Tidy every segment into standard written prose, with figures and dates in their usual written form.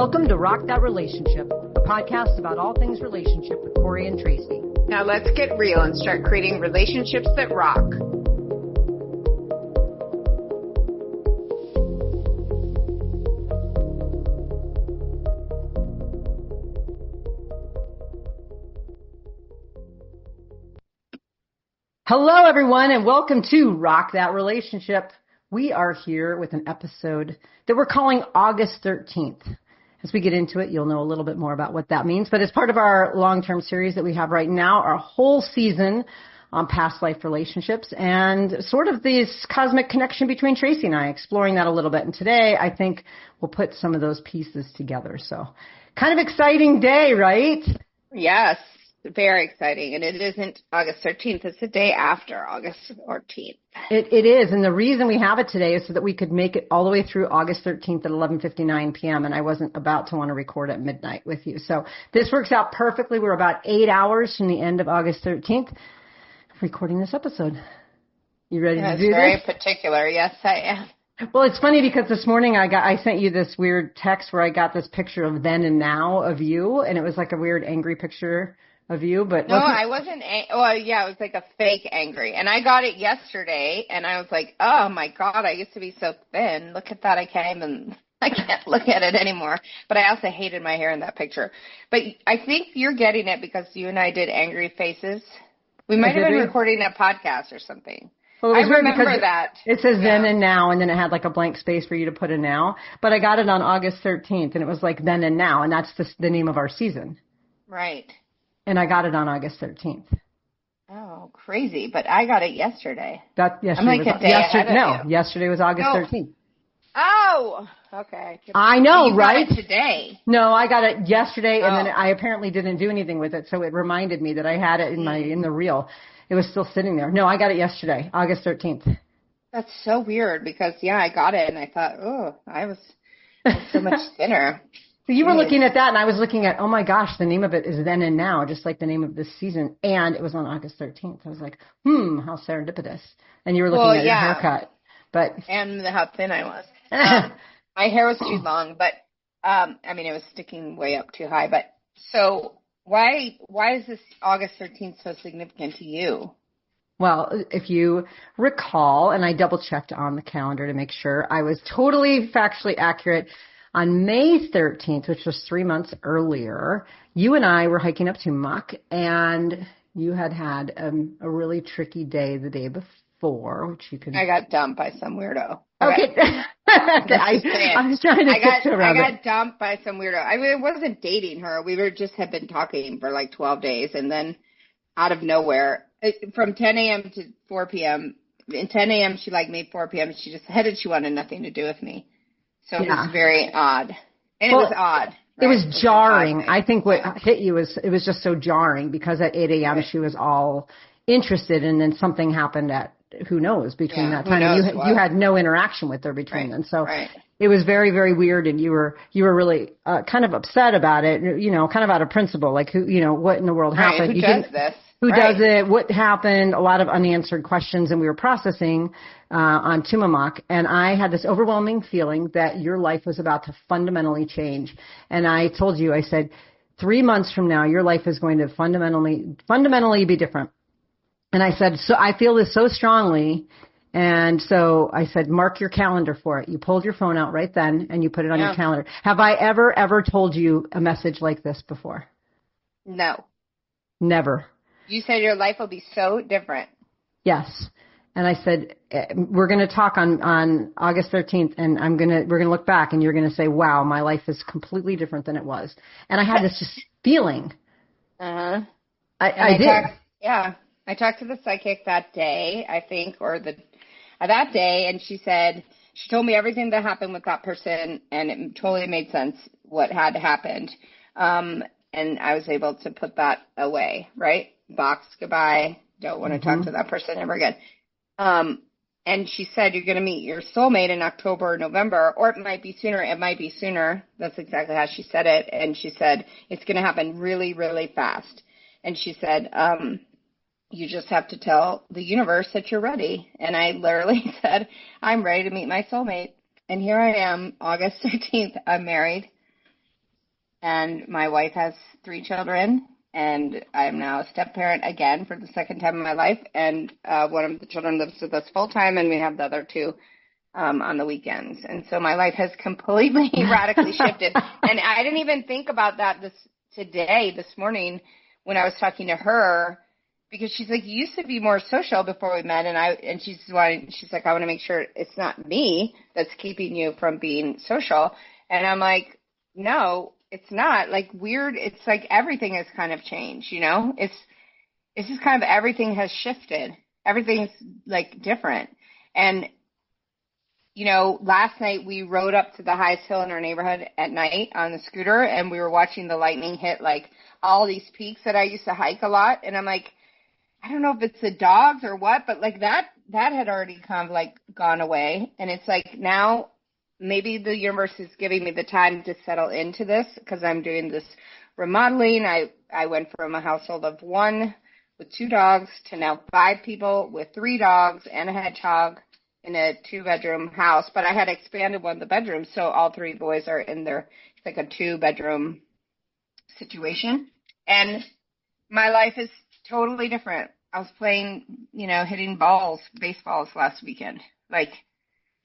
Welcome to Rock That Relationship, a podcast about all things relationship with Corey and Tracy. Now let's get real and start creating relationships that rock. Hello, everyone, and welcome to Rock That Relationship. We are here with an episode that we're calling August 13th. As we get into it, you'll know a little bit more about what that means. But it's part of our long-term series that we have right now, our whole season on past life relationships and sort of this cosmic connection between Tracy and I, exploring that a little bit. And today, I think we'll put some of those pieces together. So kind of exciting day, right? Yes, very exciting. And it isn't August 13th. It's the day after August 14th. It is. And the reason we have it today is so that we could make it all the way through August 13th at 11:59 p.m. And I wasn't about to want to record at midnight with you. So this works out perfectly. We're about 8 hours from the end of August 13th recording this episode. You ready to do this? Very particular. Yes, I am. Well, it's funny because this morning I sent you this weird text where I got this picture of then and now of you. And it was like a weird angry picture of you, but no, I wasn't. Well, yeah, it was like a fake angry, and I got it yesterday, and I was like, oh my god, I used to be so thin. Look at that, I can't look at it anymore. But I also hated my hair in that picture. But I think you're getting it because you and I did angry faces. We might have been recording a podcast or something. Well, I remember that. It says then and now, and then it had like a blank space for you to put a now. But I got it on August 13th, and it was like then and now, and that's the name of our season. Right. And I got it on August 13th. Oh, crazy. But I got it yesterday. Yesterday was August 13th. Oh, okay. I know, you right? Got it today. No, I got it yesterday, and then I apparently didn't do anything with it, so it reminded me that I had it in the reel. It was still sitting there. No, I got it yesterday, August 13th. That's so weird because, I got it, and I thought, I was so much thinner. So you were looking at that, and I was looking at, oh, my gosh, the name of it is Then and Now, just like the name of this season. And it was on August 13th. I was like, how serendipitous. And you were looking at your haircut. And how thin I was. My hair was too long, but, it was sticking way up too high. But so why is this August 13th so significant to you? Well, if you recall, and I double-checked on the calendar to make sure I was totally factually accurate, on May 13th, which was 3 months earlier, you and I were hiking up to Muck, and you had a really tricky day the day before, which you can... I got dumped by some weirdo. Okay. I was trying to get around it. I got dumped by some weirdo. I wasn't dating her. We had been talking for like 12 days, and then out of nowhere, from 10 a.m. to 4 p.m., in 10 a.m. she liked me, 4 p.m. she decided she wanted nothing to do with me. So it was very odd. And it was odd. Right? It was jarring. I think what hit you was it was just so jarring because at 8 a.m. she was all interested, and then something happened at who knows between that time. You had no interaction with her between then. So it was very, very weird, and you were really kind of upset about it, kind of out of principle, like what in the world happened? Who does this? Who does it? What happened? A lot of unanswered questions, and we were processing on Tumamoc, and I had this overwhelming feeling that your life was about to fundamentally change. And I told you, I said, 3 months from now, your life is going to fundamentally be different. And I said, so I feel this so strongly. And so I said, mark your calendar for it. You pulled your phone out right then, and you put it on your calendar. Have I ever told you a message like this before? No. Never. You said your life will be so different. Yes. And I said, we're going to talk on August 13th, and we're going to look back, and you're going to say, wow, my life is completely different than it was. And I had this just feeling. Uh-huh. I did. I talked to the psychic that day, I think, that day, and she told me everything that happened with that person, and it totally made sense what had happened. And I was able to put that away, right? Box, goodbye. Don't want to talk to that person ever again. And she said, you're going to meet your soulmate in October or November, or it might be sooner. It might be sooner. That's exactly how she said it. And she said, it's going to happen really, really fast. And she said, you just have to tell the universe that you're ready. And I literally said, I'm ready to meet my soulmate. And here I am, August 13th. I'm married. and my wife has 3 children, and I'm now a step-parent again for the second time in my life, and one of the children lives with us full-time, and we have the other 2 on the weekends. And so my life has completely radically shifted. And I didn't even think about that this morning when I was talking to her, because she's like, you used to be more social before we met. And she's like, I want to make sure it's not me that's keeping you from being social. And I'm like, no, it's not. Like, weird. It's like everything has kind of changed, you know? It's just kind of everything has shifted. Everything's like different. And you know, last night we rode up to the highest hill in our neighborhood at night on the scooter, and we were watching the lightning hit like all these peaks that I used to hike a lot. And I'm like, I don't know if it's the dogs or what, but like that had already kind of like gone away. And it's like now maybe the universe is giving me the time to settle into this, because I'm doing this remodeling. I went from a household of 1 with 2 dogs to now 5 people with 3 dogs and a hedgehog in a 2-bedroom house, but I had expanded one of the bedrooms, so all 3 boys are in there. It's like a 2-bedroom situation, and my life is totally different. I was playing, you know, hitting baseballs last weekend. Like,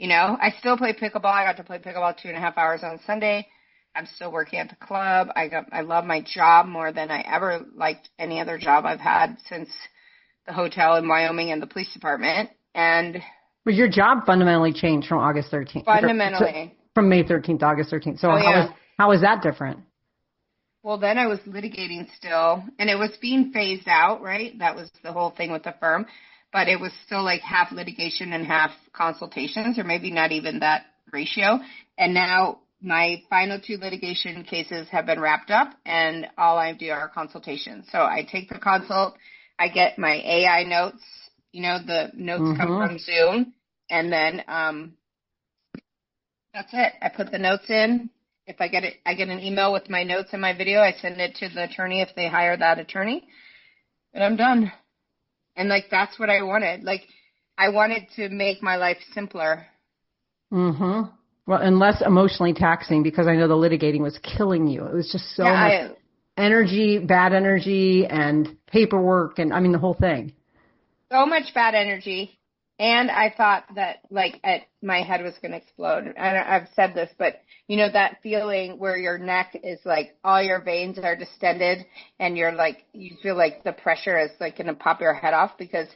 you know, I still play pickleball. I got to play pickleball 2.5 hours on Sunday. I'm still working at the club. I love my job more than I ever liked any other job I've had since the hotel in Wyoming and the police department. And but your job fundamentally changed from August 13th. Fundamentally. From May 13th to August 13th. So how is that different? Well, then I was litigating still, and it was being phased out, right? That was the whole thing with the firm. But it was still like half litigation and half consultations, or maybe not even that ratio. And now my final 2 litigation cases have been wrapped up, and all I do are consultations. So I take the consult, I get my AI notes. You know, the notes come from Zoom, and then that's it. I put the notes in. If I get an email with my notes and my video. I send it to the attorney if they hire that attorney, and I'm done. And like, that's what I wanted. Like, I wanted to make my life simpler. Well, and less emotionally taxing, because I know the litigating was killing you. It was just so much energy, bad energy, and paperwork, and I mean the whole thing. So much bad energy, and I thought that my head was going to explode. And I've said this, but you know that feeling where your neck is like all your veins are distended, and you're like, you feel like the pressure is like going to pop your head off, because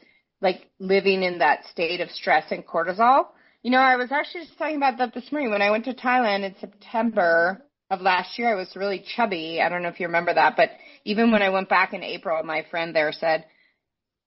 like living in that state of stress and cortisol. You know, I was actually just talking about that this morning when I went to Thailand in September of last year. I was really chubby. I don't know if you remember that, but even when I went back in April, my friend there said,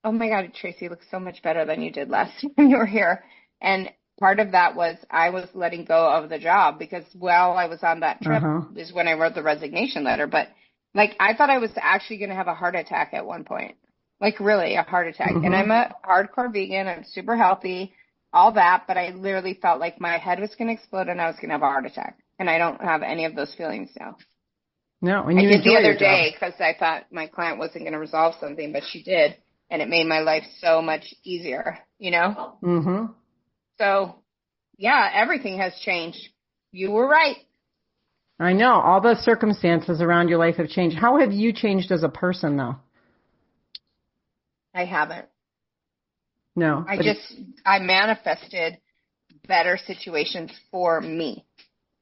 oh my God, Tracy, you look so much better than you did last time you were here. And part of that was I was letting go of the job, because while I was on that trip is when I wrote the resignation letter. But like, I thought I was actually going to have a heart attack at one point, like really a heart attack. And I'm a hardcore vegan. I'm super healthy, all that. But I literally felt like my head was going to explode and I was going to have a heart attack. And I don't have any of those feelings now. No, and you I did the other job. day because I thought my client wasn't going to resolve something, but she did. And it made my life so much easier, you know? So, yeah, everything has changed. You were right. I know. All the circumstances around your life have changed. How have you changed as a person, though? I haven't. No. I manifested better situations for me.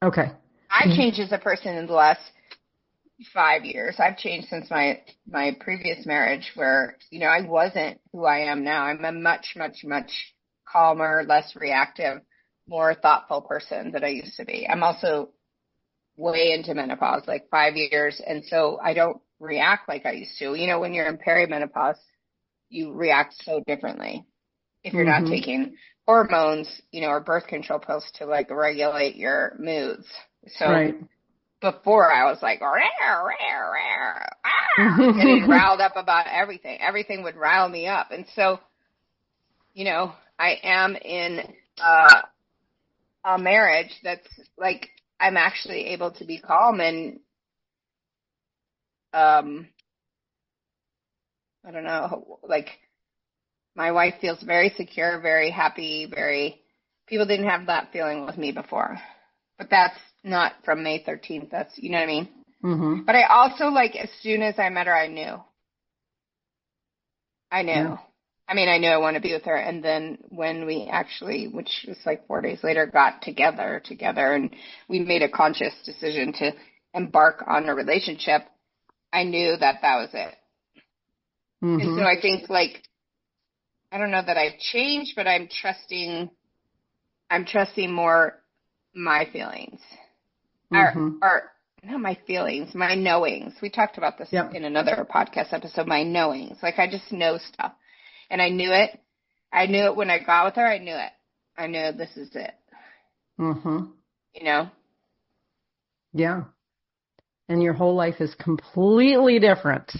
Okay. I've changed as a person in the last 5 years. I've changed since my previous marriage, where, you know, I wasn't who I am now. I'm a much, much, much calmer, less reactive, more thoughtful person than I used to be. I'm also way into menopause, like 5 years. And so I don't react like I used to. You know, when you're in perimenopause, you react so differently if you're not taking hormones, you know, or birth control pills to like regulate your moods. So before I was like, getting riled up about everything. Everything would rile me up. And so, you know, I am in a marriage that's like, I'm actually able to be calm and, I don't know, like my wife feels very secure, very happy, people didn't have that feeling with me before. But that's not from May 13th. That's, you know what I mean? Mm-hmm. But I also, like, as soon as I met her, I knew. Yeah. I mean, I knew I wanted to be with her. And then when we actually, which was like 4 days later, got together and we made a conscious decision to embark on a relationship, I knew that that was it. Mm-hmm. And so I think, like, I don't know that I've changed, but I'm trusting more my feelings. Mm-hmm. Or not my feelings, my knowings. We talked about this Yep. in another podcast episode, my knowings. Like, I just know stuff. And I knew it. I knew it when I got with her. I knew it. I knew this is it. Mm-hmm. You know? Yeah. And your whole life is completely different.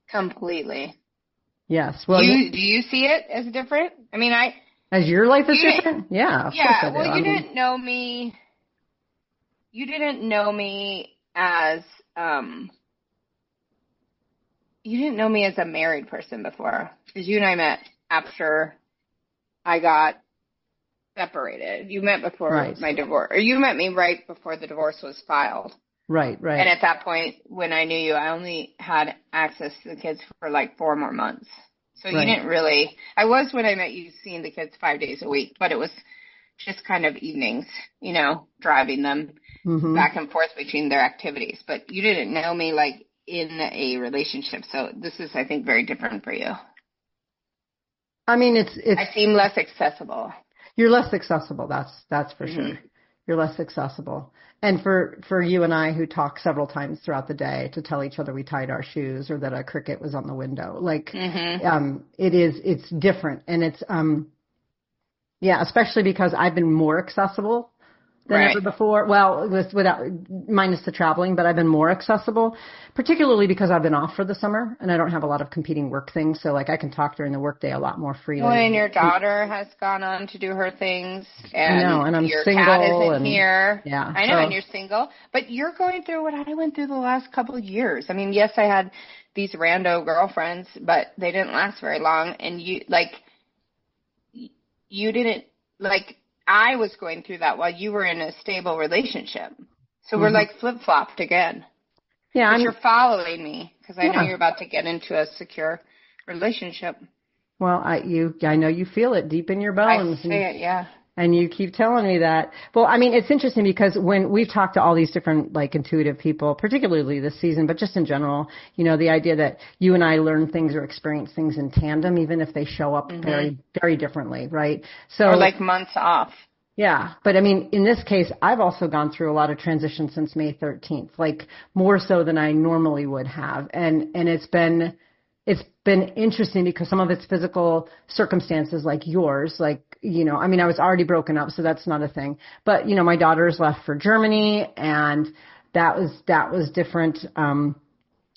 Completely. Yes. Well, Do you see it as different? I mean, as your life is different? Yeah, of course I do. Well, you didn't know me. You didn't know me as you didn't know me as a married person before, because you and I met after I got separated. You met before my divorce, or you met me right before the divorce was filed. Right. And at that point, when I knew you, I only had access to the kids for like 4 more months. So you didn't really, I was when I met you seeing the kids 5 days a week, but it was just kind of evenings, you know, driving them back and forth between their activities. But you didn't know me like in a relationship. So this is, I think, very different for you. I mean, it's I seem less accessible. You're less accessible. That's for sure. You're less accessible. And for you and I, who talk several times throughout the day to tell each other we tied our shoes or that a cricket was on the window, like, it's different. And it's, especially because I've been more accessible than ever before. Well, without minus the traveling, but I've been more accessible, particularly because I've been off for the summer and I don't have a lot of competing work things. So like I can talk during the workday a lot more freely. Well, and your daughter has gone on to do her things. And I know, and I'm your single. Cat isn't here. Yeah, I know, and you're single. But you're going through what I went through the last couple of years. I mean, yes, I had these rando girlfriends, but they didn't last very long. And you didn't, like, I was going through that while you were in a stable relationship. So we're like flip-flopped again. Yeah. But you're following me because I know you're about to get into a secure relationship. Well, I know you feel it deep in your bones. I see it, yeah. And you keep telling me that. Well, I mean, it's interesting because when we've talked to all these different, like, intuitive people, particularly this season, but just in general, you know, the idea that you and I learn things or experience things in tandem, even if they show up very, very differently, right? So, or like months off. Yeah. But I mean, in this case, I've also gone through a lot of transition since May 13th, like more so than I normally would have. And it's been interesting because some of it's physical circumstances like yours, like, you know, I mean, I was already broken up, so that's not a thing. But, you know, my daughter's left for Germany, and that was different.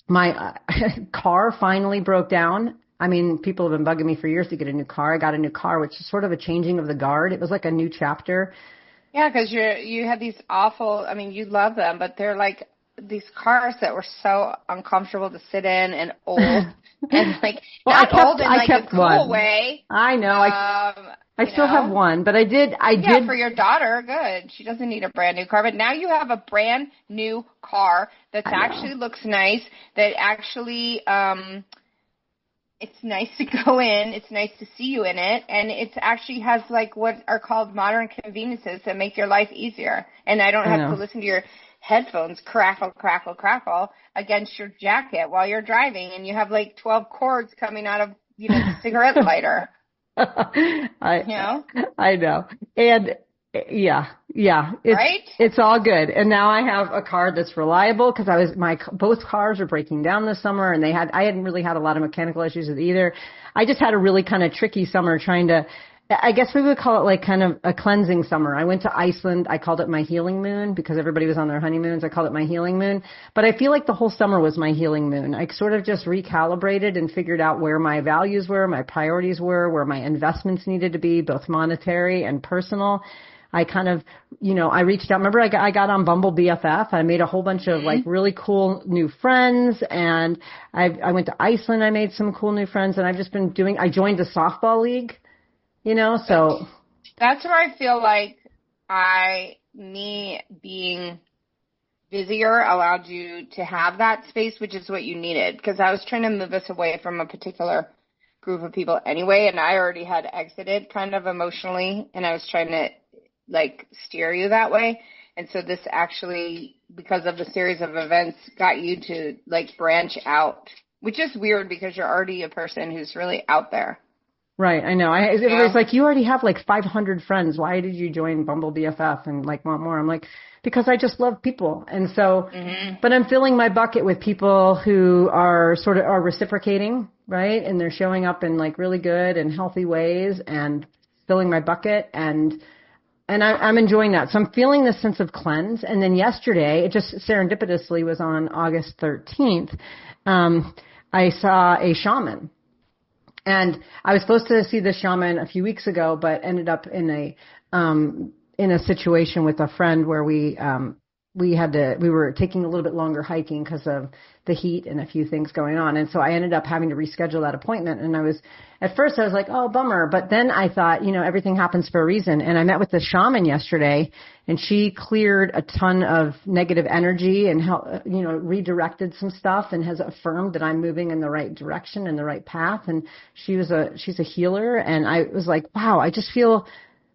My car finally broke down. I mean, people have been bugging me for years to get a new car. I got a new car, which is sort of a changing of the guard. It was like a new chapter. Yeah, because you had these awful, I mean, you love them, but they're like these cars that were so uncomfortable to sit in and old. And like, well, not old in like a cool way. I know. I still have one, but I did. For your daughter, good. She doesn't need a brand new car, but now you have a brand new car that actually looks nice, that actually, it's nice to go in. It's nice to see you in it. And it actually has like what are called modern conveniences that make your life easier. And I don't have to listen to your headphones crackle, crackle, crackle against your jacket while you're driving. And you have like 12 cords coming out of, you know, the cigarette lighter. I know. And it's all good. And now I have a car that's reliable because both cars are breaking down this summer, and I hadn't really had a lot of mechanical issues with either. I just had a really kind of tricky summer trying to, I guess we would call it like kind of a cleansing summer. I went to Iceland. I called it my healing moon because everybody was on their honeymoons. I called it my healing moon. But I feel like the whole summer was my healing moon. I sort of just recalibrated and figured out where my values were, my priorities were, where my investments needed to be, both monetary and personal. I kind of, you know, I reached out. Remember, I got on Bumble BFF. I made a whole bunch of like really cool new friends, and I went to Iceland. I made some cool new friends, and I've just been I joined the softball league. You know, so that's where I feel like me being busier allowed you to have that space, which is what you needed. Because I was trying to move us away from a particular group of people anyway, and I already had exited kind of emotionally, and I was trying to like steer you that way. And so this actually, because of the series of events, got you to like branch out, which is weird because you're already a person who's really out there. Right, I know. Everybody's like, you already have like 500 friends. Why did you join Bumble BFF and like want more? I'm like, because I just love people. And so, but I'm filling my bucket with people who are reciprocating, right? And they're showing up in like really good and healthy ways and filling my bucket. And I'm enjoying that. So I'm feeling this sense of cleanse. And then yesterday, it just serendipitously was on August 13th. I saw a shaman. And I was supposed to see the shaman a few weeks ago, but ended up in a situation with a friend where we were taking a little bit longer hiking because of the heat and a few things going on. And so I ended up having to reschedule that appointment. And at first I was like, oh, bummer. But then I thought, everything happens for a reason. And I met with the shaman yesterday, and she cleared a ton of negative energy and redirected some stuff and has affirmed that I'm moving in the right direction and the right path. And she's a healer. And I was like, wow, I just feel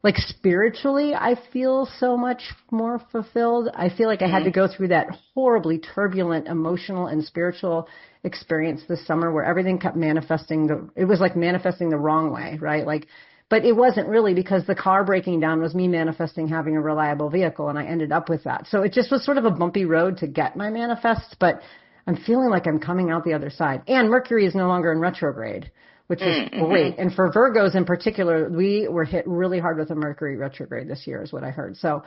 like spiritually, I feel so much more fulfilled. I feel like I had to go through that horribly turbulent emotional and spiritual experience this summer where everything kept manifesting. It was like manifesting the wrong way, right? But it wasn't really, because the car breaking down was me manifesting having a reliable vehicle, and I ended up with that. So it just was sort of a bumpy road to get my manifest, but I'm feeling like I'm coming out the other side. And Mercury is no longer in retrograde, which is great. And for Virgos in particular, we were hit really hard with a Mercury retrograde this year is what I heard. So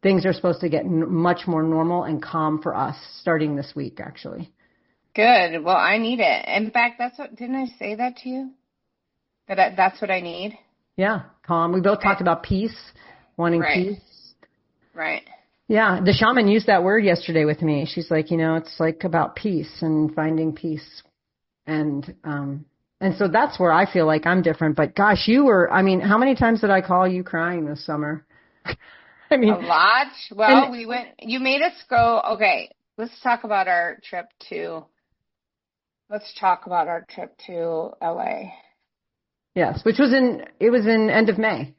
things are supposed to get much more normal and calm for us starting this week, actually. Good. Well, I need it. In fact, didn't I say that to you? That's what I need? Yeah, calm. We both talked about peace, wanting peace. Right. Yeah, the shaman used that word yesterday with me. She's like, it's like about peace and finding peace. And so that's where I feel like I'm different. But gosh, how many times did I call you crying this summer? A lot. Well, you made us go, okay, let's talk about our trip to LA. Yes, which was in end of May.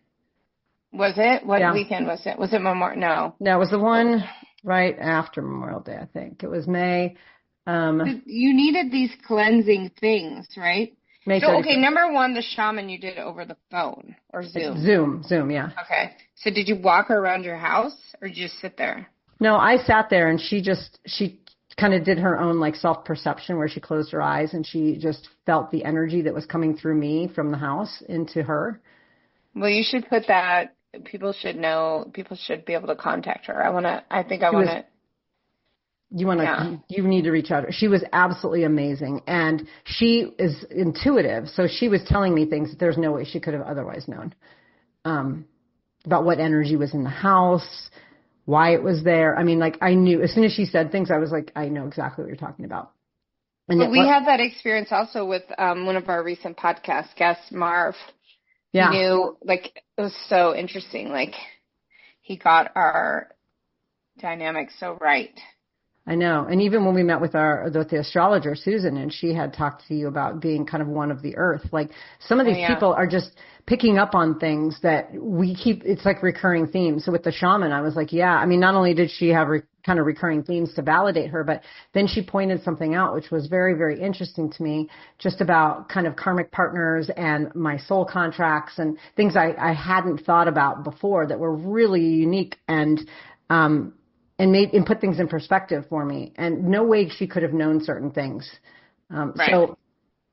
Was it? What weekend was it? Was it Memorial? No. No, it was the one right after Memorial Day, I think. It was May. You needed these cleansing things, right? So, okay, number one, the shaman you did over the phone or Zoom? Zoom, yeah. Okay. So did you walk her around your house or did you just sit there? No, I sat there, and she kind of did her own like self-perception where she closed her eyes and she just felt the energy that was coming through me from the house into her. Well, you should put that. People should know. People should be able to contact her. You need to reach out. She was absolutely amazing. And she is intuitive. So she was telling me things that there's no way she could have otherwise known, about what energy was in the house, why it was there. I mean, like I knew as soon as she said things, I was like, I know exactly what you're talking about. And we had that experience also with one of our recent podcast guests, Marv. Yeah. He knew, like, it was so interesting. Like, he got our dynamics so right. I know. And even when we met with the astrologer, Susan, and she had talked to you about being kind of one of the earth, like some of these people are just picking up on things that it's like recurring themes. So with the shaman, I was like, not only did she have kind of recurring themes to validate her, but then she pointed something out, which was very, very interesting to me, just about kind of karmic partners and my soul contracts and things I hadn't thought about before that were really unique and put things in perspective for me. And no way she could have known certain things. So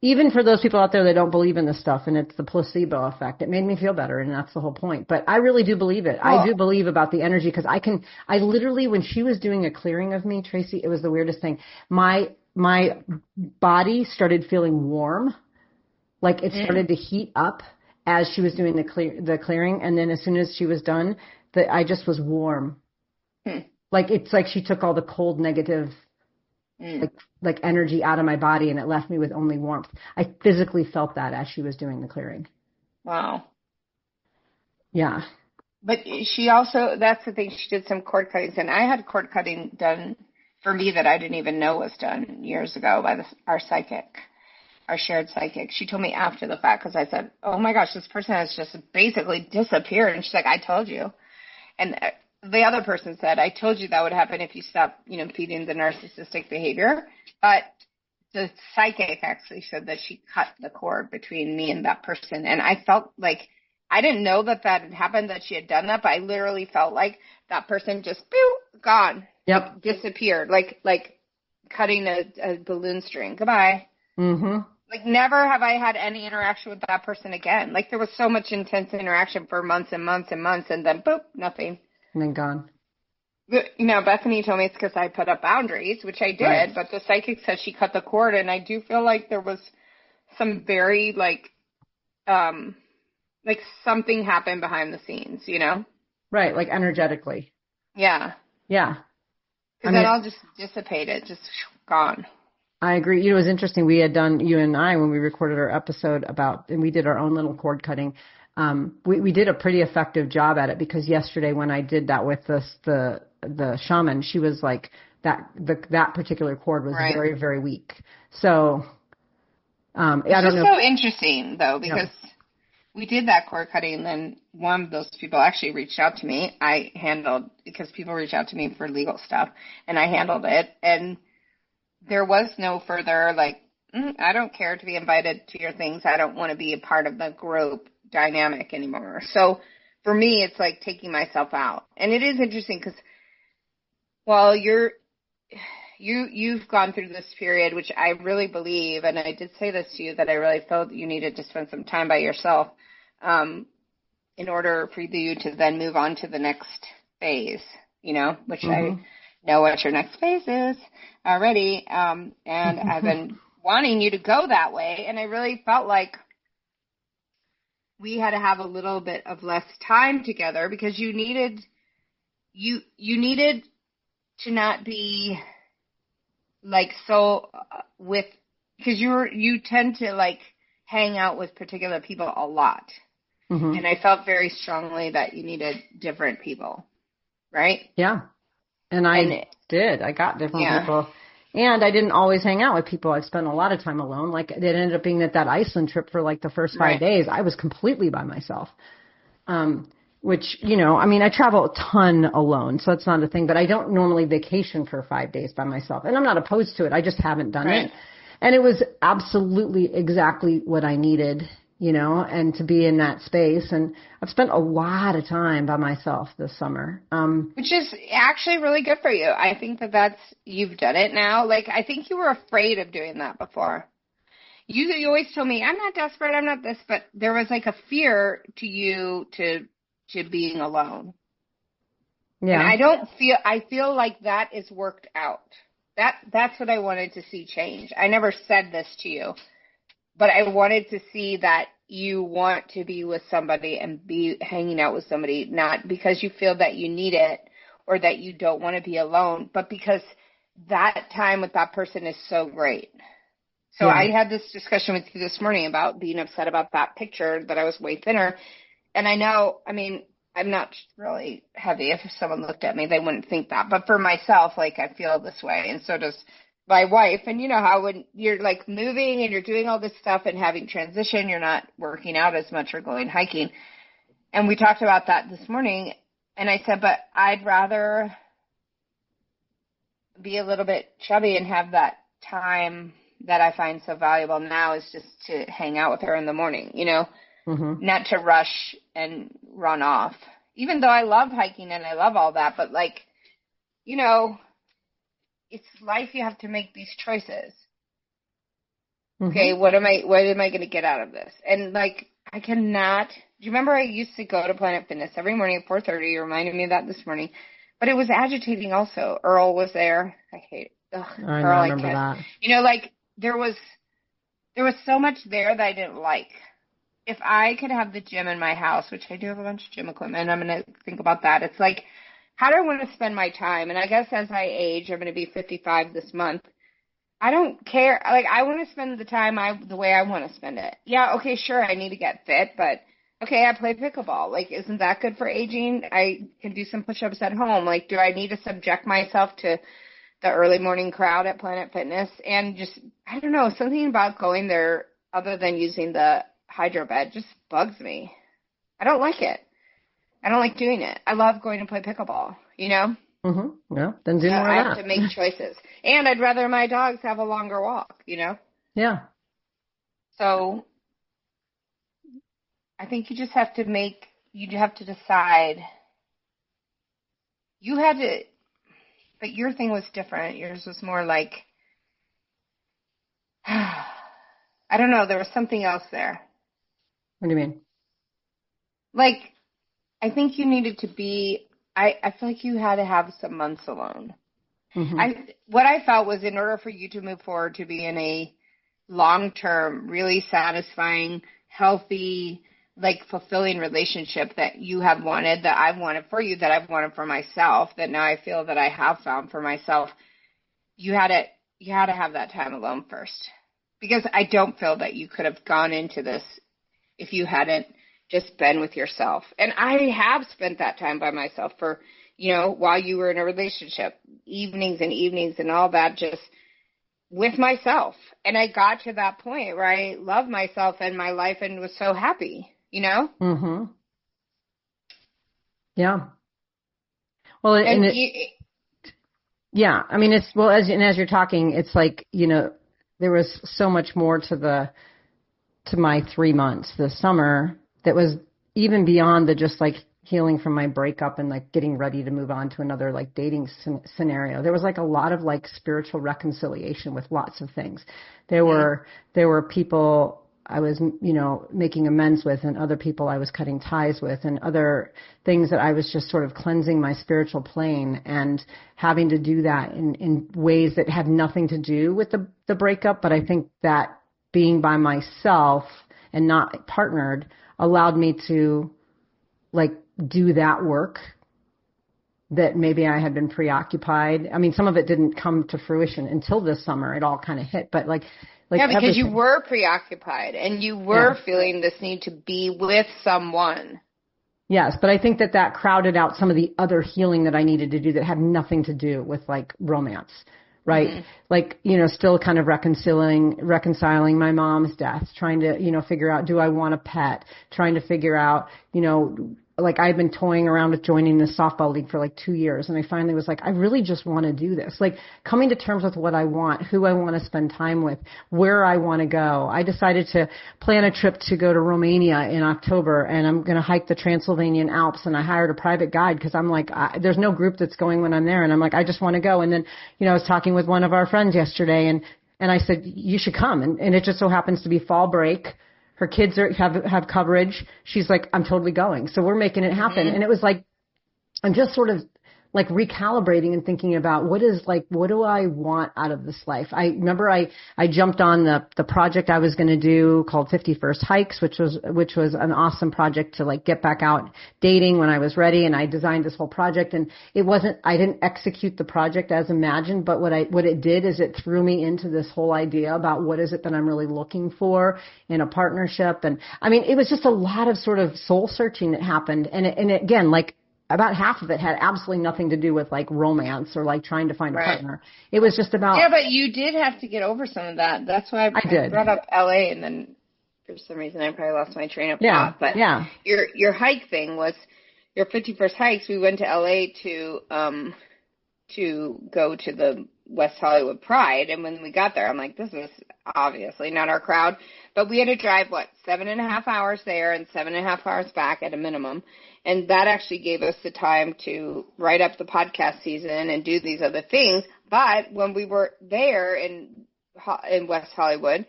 even for those people out there that don't believe in this stuff and it's the placebo effect, it made me feel better. And that's the whole point. But I really do believe it. I do believe about the energy because I literally, when she was doing a clearing of me, Tracy, it was the weirdest thing. My body started feeling warm. Like it started to heat up as she was doing the clearing. And then as soon as she was done, I just was warm. Like, it's like she took all the cold, negative, like energy out of my body, and it left me with only warmth. I physically felt that as she was doing the clearing. Wow. Yeah. But she also, that's the thing, she did some cord cuttings, and I had cord cutting done for me that I didn't even know was done years ago by our psychic, our shared psychic. She told me after the fact, because I said, oh my gosh, this person has just basically disappeared. And she's like, I told you. And the other person said, I told you that would happen if you stopped, feeding the narcissistic behavior. But the psychic actually said that she cut the cord between me and that person. And I felt like, I didn't know that had happened, that she had done that, but I literally felt like that person just, gone. Yep. Like, disappeared. Like cutting a balloon string. Goodbye. Mm-hmm. Like, never have I had any interaction with that person again. Like, there was so much intense interaction for months and months and months, and then, nothing. And then gone. Bethany told me it's because I put up boundaries, which I did, right. But the psychic said she cut the cord, and I do feel like there was some very, like something happened behind the scenes, Right, like energetically. Yeah. Yeah. Because that all just dissipated, just gone. I agree. It was interesting. We had done, you and I, when we recorded our episode and we did our own little cord cutting, we did a pretty effective job at it, because yesterday when I did that with the shaman, she was like, that particular cord was right. Very, very weak. So, I don't know. It's so interesting, though, because we did that cord cutting, and then one of those people actually reached out to me. Because people reach out to me for legal stuff, and I handled it. And there was no further, I don't care to be invited to your things. I don't want to be a part of the group dynamic anymore. So for me, it's like taking myself out. And it is interesting because while you've gone through this period, which I really believe, and I did say this to you, that I really felt that you needed to spend some time by yourself in order for you to then move on to the next phase, which I know what your next phase is already. And I've been wanting you to go that way. And I really felt like we had to have a little bit of less time together, because you needed to not be because you tend to hang out with particular people a lot. Mm-hmm. And I felt very strongly that you needed different people. Right? Yeah. And I got different people. And I didn't always hang out with people. I spent a lot of time alone. It ended up being that Iceland trip for the first 5 days, I was completely by myself. Which, I travel a ton alone, so it's not a thing, but I don't normally vacation for 5 days by myself. And I'm not opposed to it. I just haven't done it. And it was absolutely exactly what I needed, and to be in that space. And I've spent a lot of time by myself this summer. Which is actually really good for you. I think you've done it now. I think you were afraid of doing that before. You always told me, I'm not desperate, I'm not this, but there was a fear to you to being alone. Yeah. And I feel like that is worked out. That's what I wanted to see change. I never said this to you, but I wanted to see that you want to be with somebody and be hanging out with somebody, not because you feel that you need it or that you don't want to be alone, but because that time with that person is so great. So I had this discussion with you this morning about being upset about that picture that I was way thinner. And I know, I'm not really heavy. If someone looked at me, they wouldn't think that. But for myself, I feel this way. And so does my wife. And you know how when you're moving and you're doing all this stuff and having transition, you're not working out as much or going hiking. And we talked about that this morning. And I said, but I'd rather be a little bit chubby and have that time that I find so valuable now is just to hang out with her in the morning, not to rush and run off. Even though I love hiking and I love all that, but it's life. You have to make these choices. Mm-hmm. Okay, what am I going to get out of this? And I cannot. Do you remember I used to go to Planet Fitness every morning at 4:30? You reminded me of that this morning. But it was agitating also. Earl was there. I hate it. I remember that. There was so much there that I didn't like. If I could have the gym in my house, which I do have a bunch of gym equipment, I'm going to think about that. It's how do I want to spend my time? And I guess as I age, I'm going to be 55 this month. I don't care. I want to spend the time the way I want to spend it. Yeah, okay, sure, I need to get fit, but okay, I play pickleball. Like, isn't that good for aging? I can do some push-ups at home. Like, do I need to subject myself to the early morning crowd at Planet Fitness? And just, I don't know, something about going there other than using the hydro bed just bugs me. I don't like it. I don't like doing it. I love going to play pickleball, you know? Mm-hmm. Yeah, then do more I of have that. to make choices. And I'd rather my dogs have a longer walk, you know? Yeah. So I think you just have to decide. You had to, but your thing was different. Yours was more like, I don't know, there was something else there. What do you mean? Like, I think you needed to be, I feel like you had to have some months alone. Mm-hmm. What I felt was in order for you to move forward to be in a long-term, really satisfying, healthy, like fulfilling relationship that you have wanted, that I've wanted for you, that I've wanted for myself, that now I feel that I have found for myself, you had to have that time alone first. Because I don't feel that you could have gone into this if you hadn't just been with yourself. And I have spent that time by myself for, while you were in a relationship, evenings and all that, just with myself. And I got to that point where I loved myself and my life and was so happy, Mm-hmm. Yeah. Well, yeah, I mean, as you're talking, it's like, there was so much more to my 3 months this summer that was even beyond the just like healing from my breakup and like getting ready to move on to another like dating scenario. There was like a lot of like spiritual reconciliation with lots of things. There were people I was, making amends with, and other people I was cutting ties with, and other things that I was just sort of cleansing my spiritual plane, and having to do that in ways that had nothing to do with the breakup. But I think that being by myself and not partnered allowed me to like do that work that maybe I had been preoccupied. I mean, some of it didn't come to fruition until this summer. It all kind of hit, but like yeah, because everything. You were preoccupied and you were feeling this need to be with someone. Yes, but I think that crowded out some of the other healing that I needed to do that had nothing to do with like romance. Right. Mm-hmm. Like, still kind of reconciling my mom's death, trying to, figure out, do I want a pet? Trying to figure out, like I've been toying around with joining the softball league for like 2 years. And I finally was like, I really just want to do this. Like coming to terms with what I want, who I want to spend time with, where I want to go. I decided to plan a trip to go to Romania in October, and I'm going to hike the Transylvanian Alps. And I hired a private guide because I'm like, there's no group that's going when I'm there. And I'm like, I just want to go. And then, I was talking with one of our friends yesterday, and I said, you should come. And it just so happens to be fall break. Her kids have coverage. She's like, I'm totally going. So we're making it happen. Mm-hmm. And it was like, I'm just sort of like recalibrating and thinking about what do I want out of this life? I remember I jumped on the project I was going to do called 51st Hikes, which was an awesome project to like get back out dating when I was ready. And I designed this whole project, and I didn't execute the project as imagined, but what it did is it threw me into this whole idea about what is it that I'm really looking for in a partnership. And I mean, it was just a lot of sort of soul searching that happened. And again, like, about half of it had absolutely nothing to do with like romance or like trying to find a partner. It was just about. Yeah, but you did have to get over some of that. That's why I brought up LA, and then for some reason I probably lost my train of thought. But your hike thing was your 51st Hikes. We went to LA to go to the West Hollywood Pride, and when we got there, I'm like, this is obviously not our crowd. But we had to drive 7.5 hours there and 7.5 hours back at a minimum. And that actually gave us the time to write up the podcast season and do these other things. But when we were there in West Hollywood,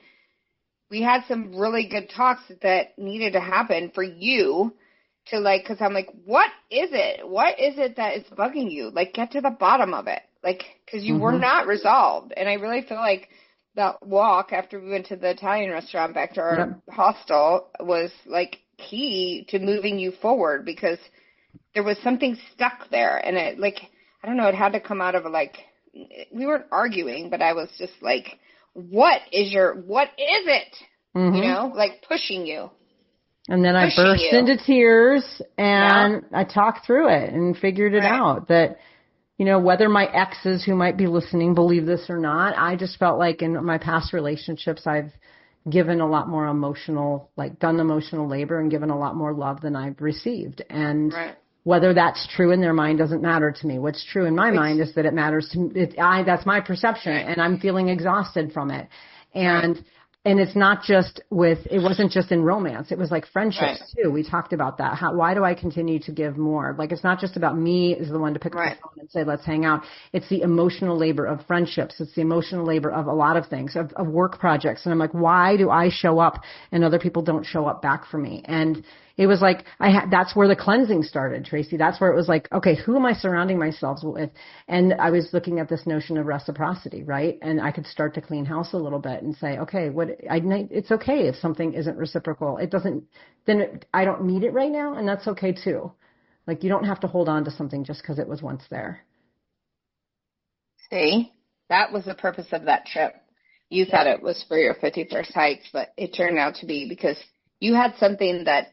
we had some really good talks that needed to happen for you to like, because I'm like, what is it? What is it that is bugging you? Like, get to the bottom of it. Like, because you were not resolved. And I really feel like that walk after we went to the Italian restaurant back to our hostel was like key to moving you forward, because there was something stuck there, and it I don't know, it had to come out of we weren't arguing, but I was just like, what is it? Like pushing you. And then I pushing burst you. into tears and I talked through it and figured it out that, you know, whether my exes who might be listening believe this or not, I just felt like in my past relationships, I've given a lot more emotional, like done emotional labor and given a lot more love than I've received. And whether that's true in their mind doesn't matter to me. What's true in my mind is that it matters to me. That's my perception and I'm feeling exhausted from it. And it's not just it wasn't just in romance. It was like friendships too. We talked about that. Why do I continue to give more? Like, it's not just about me as the one to pick up the phone and say, let's hang out. It's the emotional labor of friendships. It's the emotional labor of a lot of things, of work projects. And I'm like, why do I show up and other people don't show up back for me? And it was like, that's where the cleansing started, Tracy. That's where it was like, okay, who am I surrounding myself with? And I was looking at this notion of reciprocity, right? And I could start to clean house a little bit and say, okay, it's okay if something isn't reciprocal. I don't need it right now. And that's okay too. Like, you don't have to hold on to something just because it was once there. See, that was the purpose of that trip. You thought it was for your 51st hikes, but it turned out to be because you had something that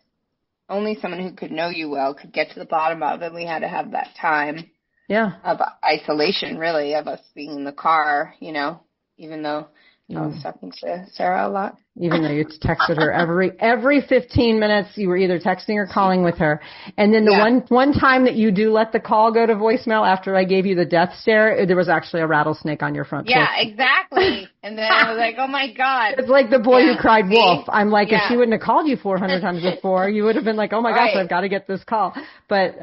only someone who could know you well could get to the bottom of, and we had to have that time of isolation, really, of us being in the car, you know, even though I was talking to Sarah a lot. Even though you texted her every 15 minutes, you were either texting or calling with her. And then the one time that you do let the call go to voicemail after I gave you the death stare, there was actually a rattlesnake on your front. Yeah, exactly. And then I was like, oh my God. It's like the boy who cried wolf. I'm like, if she wouldn't have called you 400 times before, you would have been like, oh my gosh, I've got to get this call. But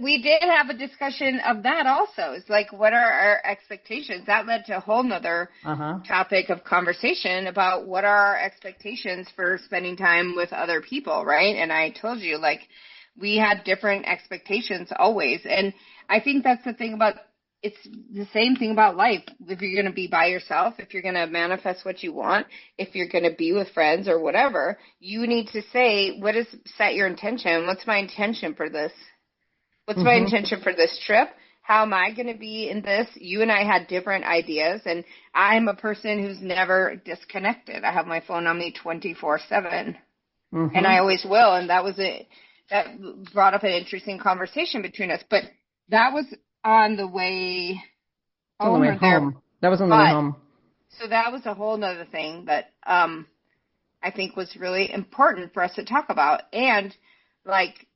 we did have a discussion of that also. It's like, what are our expectations? That led to a whole nother topic of conversation about what are our expectations for spending time with other people, right? And I told you, like, we had different expectations always. And I think that's the thing about, it's the same thing about life. If you're going to be by yourself, if you're going to manifest what you want, if you're going to be with friends or whatever, you need to say, set your intention. What's my intention for this? What's my intention for this trip? How am I going to be in this? You and I had different ideas, and I'm a person who's never disconnected. I have my phone on me 24/7, and I always will. And that was it. That brought up an interesting conversation between us. But that was on the way home. That was on the way home. So that was a whole other thing that I think was really important for us to talk about. And, like,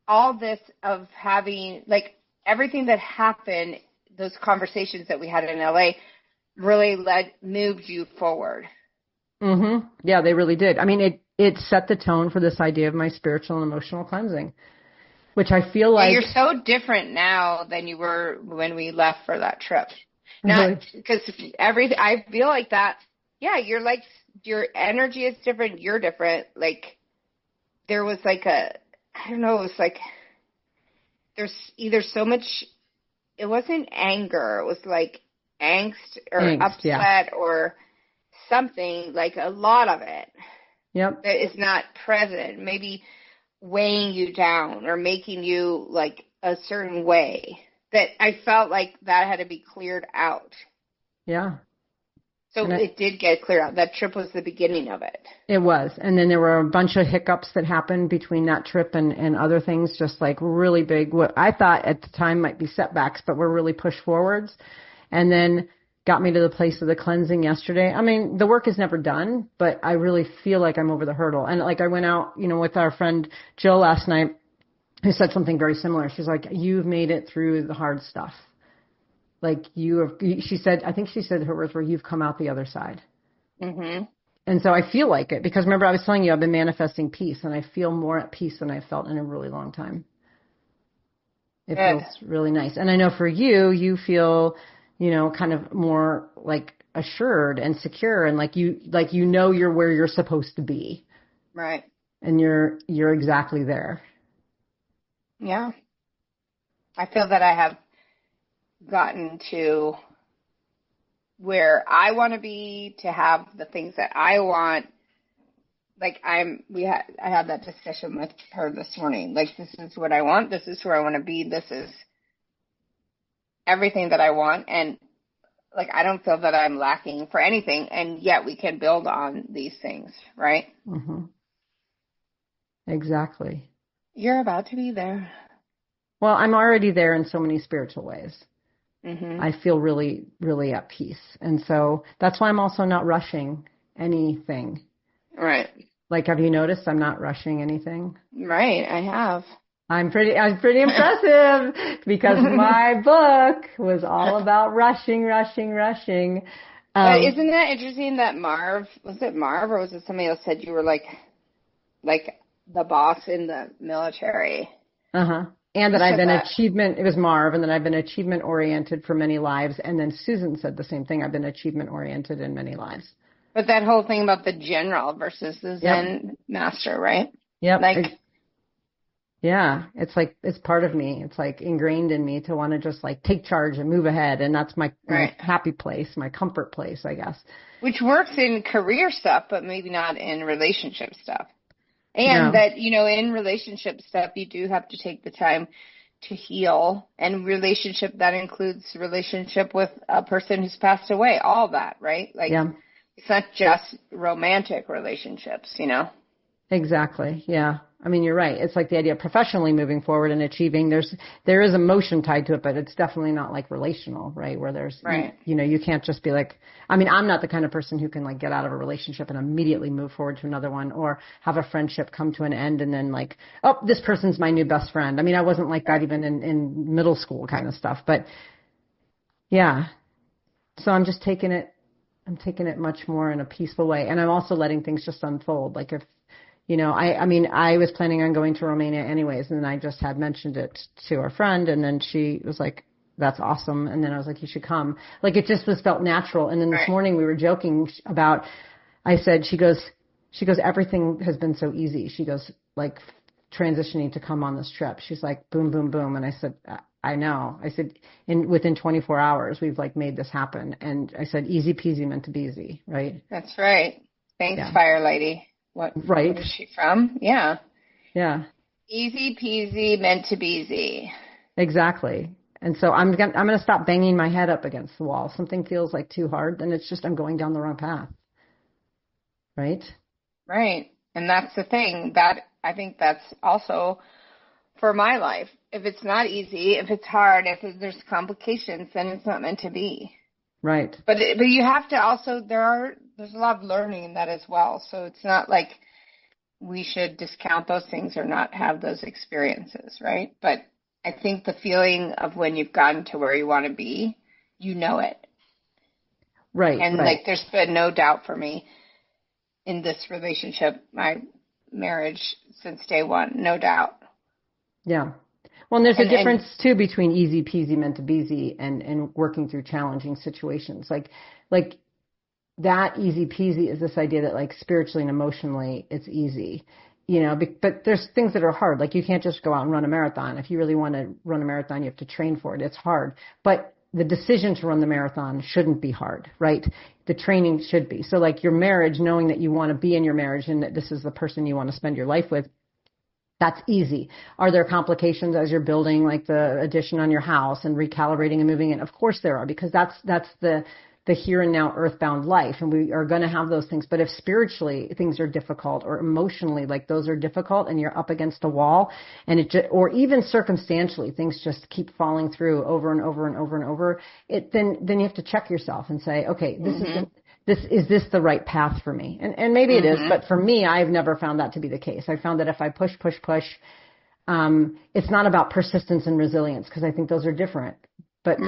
all this of having, like, everything that happened, those conversations that we had in LA really moved you forward. Yeah, they really did. I mean, it set the tone for this idea of my spiritual and emotional cleansing, which I feel like. You're so different now than you were when we left for that trip. Not because I feel like that. Yeah, you're like, your energy is different. You're different. Like, there was like I don't know, it was like, there's either so much, it wasn't anger, it was like angst or upset or something, like a lot of it. That is not present, maybe weighing you down or making you like a certain way, that I felt like that had to be cleared out. So it did get cleared out. That trip was the beginning of it. It was. And then there were a bunch of hiccups that happened between that trip and other things, just like really big, what I thought at the time might be setbacks, but were really push forwards. And then got me to the place of the cleansing yesterday. I mean, the work is never done, but I really feel like I'm over the hurdle. And like, I went out, you know, with our friend Jill last night, who said something very similar. She's like, you've made it through the hard stuff. Like, she said, I think she said her words were, you've come out the other side. And so I feel like it, because remember I was telling you I've been manifesting peace, and I feel more at peace than I've felt in a really long time. It feels really nice. And I know for you, you feel, you know, kind of more like assured and secure, and like you know you're where you're supposed to be. Right. And you're exactly there. Yeah. I feel that I have gotten to where I want to be, to have the things that I want. Like, I had that discussion with her this morning. Like, this is what I want. This is where I want to be. This is everything that I want. And like, I don't feel that I'm lacking for anything. And yet we can build on these things. Right. Exactly. You're about to be there. Well, I'm already there in so many spiritual ways. Mm-hmm. I feel really, really at peace. And so that's why I'm also not rushing anything. Right. Like, have you noticed I'm not rushing anything? Right, I have. I'm pretty impressive because my book was all about rushing. But isn't that interesting that was it Marv or was it somebody else said you were like the boss in the military? Uh-huh. And that I've been it was Marv, and then I've been achievement oriented for many lives. And then Susan said the same thing. I've been achievement oriented in many lives. But that whole thing about the general versus the Zen master, right? Yep. Like, yeah, it's like, it's part of me. It's like ingrained in me to want to just like take charge and move ahead. And that's my happy place, my comfort place, I guess. Which works in career stuff, but maybe not in relationship stuff. And that, in relationship stuff, you do have to take the time to heal. And relationship, that includes relationship with a person who's passed away, all that, right? Like, it's not just romantic relationships, Exactly. Yeah. I mean, you're right. It's like the idea of professionally moving forward and achieving. There is emotion tied to it, but it's definitely not like relational, right? Where there's, you can't just be like, I mean, I'm not the kind of person who can like get out of a relationship and immediately move forward to another one or have a friendship come to an end and then like, oh, this person's my new best friend. I mean, I wasn't like that even in middle school kind of stuff, but yeah. So I'm just taking it much more in a peaceful way. And I'm also letting things just unfold. Like if, I was planning on going to Romania anyways, and then I just had mentioned it to our friend, and then she was like, that's awesome. And then I was like, you should come. Like, it just felt natural. And then this morning we were joking about, I said, she goes, everything has been so easy. She goes, like, transitioning to come on this trip. She's like, boom, boom, boom. And I said, I know. I said, within 24 hours, we've like made this happen. And I said, easy peasy meant to be easy, right? That's right. Thanks, Fire Lady. What is she from? Yeah. Yeah. Easy peasy, meant to be easy. Exactly. And so I'm going to stop banging my head up against the wall. Something feels like too hard, then it's just I'm going down the wrong path. Right? Right. And that's the thing. That I think that's also for my life. If it's not easy, if it's hard, if there's complications, then it's not meant to be. Right. But you have to also, there's a lot of learning in that as well. So it's not like we should discount those things or not have those experiences, right? But I think the feeling of when you've gotten to where you want to be, it. Right. And like there's been no doubt for me in this relationship, my marriage since day one, no doubt. Yeah. Well, and there's a difference, too, between easy peasy meant to be easy and working through challenging situations. Like that easy peasy is this idea that, like, spiritually and emotionally, it's easy, but there's things that are hard. Like, you can't just go out and run a marathon. If you really want to run a marathon, you have to train for it. It's hard. But the decision to run the marathon shouldn't be hard, right? The training should be. So, like, your marriage, knowing that you want to be in your marriage and that this is the person you want to spend your life with, that's easy. Are there complications as you're building like the addition on your house and recalibrating and moving in? Of course there are, because that's the here and now earthbound life, and we are going to have those things. But if spiritually things are difficult or emotionally like those are difficult and you're up against a wall and or even circumstantially things just keep falling through over and over and over and over, then you have to check yourself and say, okay, is this the right path for me? And maybe it is, but for me, I've never found that to be the case. I found that if I push, it's not about persistence and resilience, because I think those are different. But